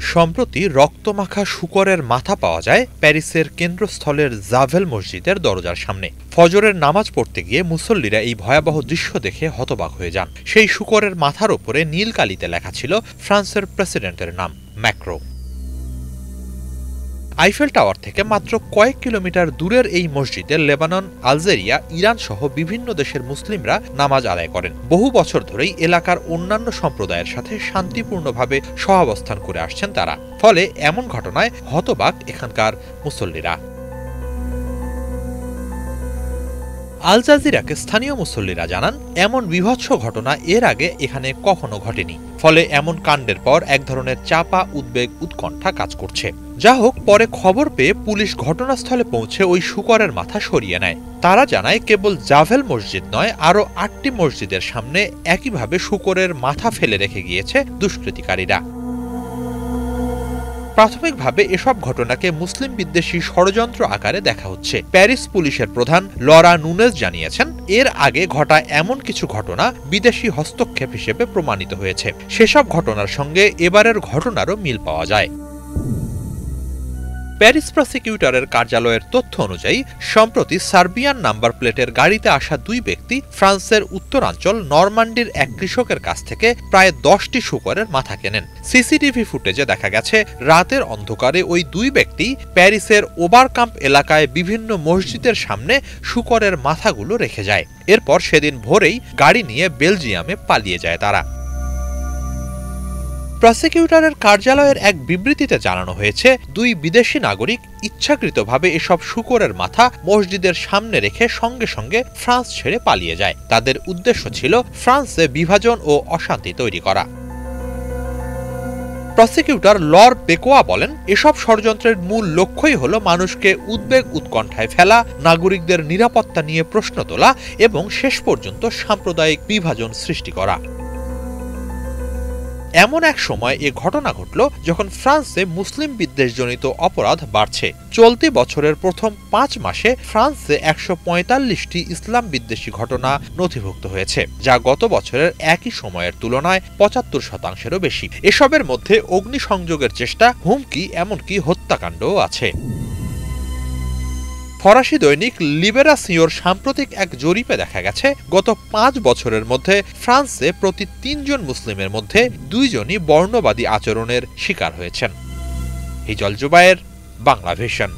সম্প্রতি রক্তমাখা শূকরের মাথা পাওয়া যায় প্যারিসের কেন্দ্রস্থলের জাভেল মসজিদের দরজার সামনে। ফজরের নামাজ পড়তে গিয়ে মুসল্লিরা এই ভয়াবহ দৃশ্য দেখে হতবাক হয়ে যান। সেই শূকরের মাথার ওপরে নীল কালিতে লেখা ছিল ফ্রান্সের প্রেসিডেন্টের নাম ম্যাক্রো। আইফেল টাওয়ার থেকে মাত্র কয়েক কিলোমিটার দূরের এই মসজিদে লেবানন, আলজেরিয়া, ইরান সহ বিভিন্ন দেশের মুসলিমরা নামাজ আদায় করেন। বহু বছর ধরেই এলাকার অন্যান্য সম্প্রদায়ের সাথে শান্তিপূর্ণভাবে সহাবস্থান করে আসছেন তারা। ফলে এমন ঘটনায় হতবাক এখানকার মুসল্লিরা। আল জাজিরাকে স্থানীয় মুসল্লিরা জানান, এমন বীভৎস ঘটনা এর আগে এখানে কখনো ঘটেনি। ফলে এমন কাণ্ডের পর এক ধরনের চাপা উদ্বেগ, উৎকণ্ঠা কাজ করছে। যা হোক, পরে খবর পেয়ে পুলিশ ঘটনাস্থলে পৌঁছে ওই শূকরের মাথা সরিয়ে নেয়। তারা জানায়, কেবল জাভেল মসজিদ নয়, আরও ৮টি মসজিদের সামনে একইভাবে শূকরের মাথা ফেলে রেখে গিয়েছে দুষ্কৃতিকারীরা। প্রাথমিকভাবে এসব ঘটনাকে মুসলিম বিদ্বেষী ষড়যন্ত্র আকারে দেখা হচ্ছে। প্যারিস পুলিশের প্রধান লরা নুনেজ জানিয়েছেন, এর আগে ঘটা এমন কিছু ঘটনা বিদেশি হস্তক্ষেপ হিসেবে প্রমাণিত হয়েছে। সেসব ঘটনার সঙ্গে এবারের ঘটনারও মিল পাওয়া যায়। প্যারিস প্রসিকিউটরের কার্যালয়ের তথ্য অনুযায়ী সম্প্রতি সার্বিয়ান নাম্বার প্লেটের গাড়িতে আসা দুই ব্যক্তি ফ্রান্সের উত্তরাঞ্চল নরমান্ডির এক কৃষকের কাছ থেকে প্রায় 10টি শূকরের মাথা কেনেন। সিসিটিভি ফুটেজে দেখা গেছে, রাতের অন্ধকারে ওই দুই ব্যক্তি প্যারিসের ওবারকাম্প এলাকায় বিভিন্ন মসজিদের সামনে শূকরের মাথাগুলো রেখে যায়। এরপর সেদিন ভোরেই গাড়ি নিয়ে বেলজিয়ামে পালিয়ে যায় তারা। প্রসিকিউটরের কার্যালয়ের এক বিবৃতিতে জানানো হয়েছে, দুই বিদেশি নাগরিক ইচ্ছাকৃতভাবে এসব শূকরের মাথা মসজিদের সামনে রেখে সঙ্গে সঙ্গে ফ্রান্স ছেড়ে পালিয়ে যায়। তাদের উদ্দেশ্য ছিল ফ্রান্সে বিভাজন ও অশান্তি তৈরি করা। প্রসিকিউটর লর বেকোয়া বলেন, এসব ষড়যন্ত্রের মূল লক্ষ্যই হল মানুষকে উদ্বেগ, উৎকণ্ঠায় ফেলা, নাগরিকদের নিরাপত্তা নিয়ে প্রশ্ন তোলা এবং শেষ পর্যন্ত সাম্প্রদায়িক বিভাজন সৃষ্টি করা। এমন এক সময় এ ঘটনা ঘটল যখন ফ্রান্সে মুসলিম বিদ্বেষজনিত অপরাধ বাড়ছে। চলতি বছরের প্রথম 5 মাসে ফ্রান্সে 145টি ইসলাম বিদ্বেষী ঘটনা নথিভুক্ত হয়েছে, যা গত বছরের একই সময়ের তুলনায় 75%-এরও বেশি। এসবের মধ্যে অগ্নিসংযোগের চেষ্টা, হুমকি, এমনকি হত্যাকাণ্ডও আছে। ফরাসি দৈনিক লিবেরাসিওর সাম্প্রতিক এক জরিপে দেখা গেছে, গত 5 বছরের মধ্যে ফ্রান্সে প্রতি 3 জন মুসলিমের মধ্যে 2 জনই বর্ণবাদী আচরণের শিকার হয়েছেন। হিজল জুবায়ের, বাংলা ভিশন।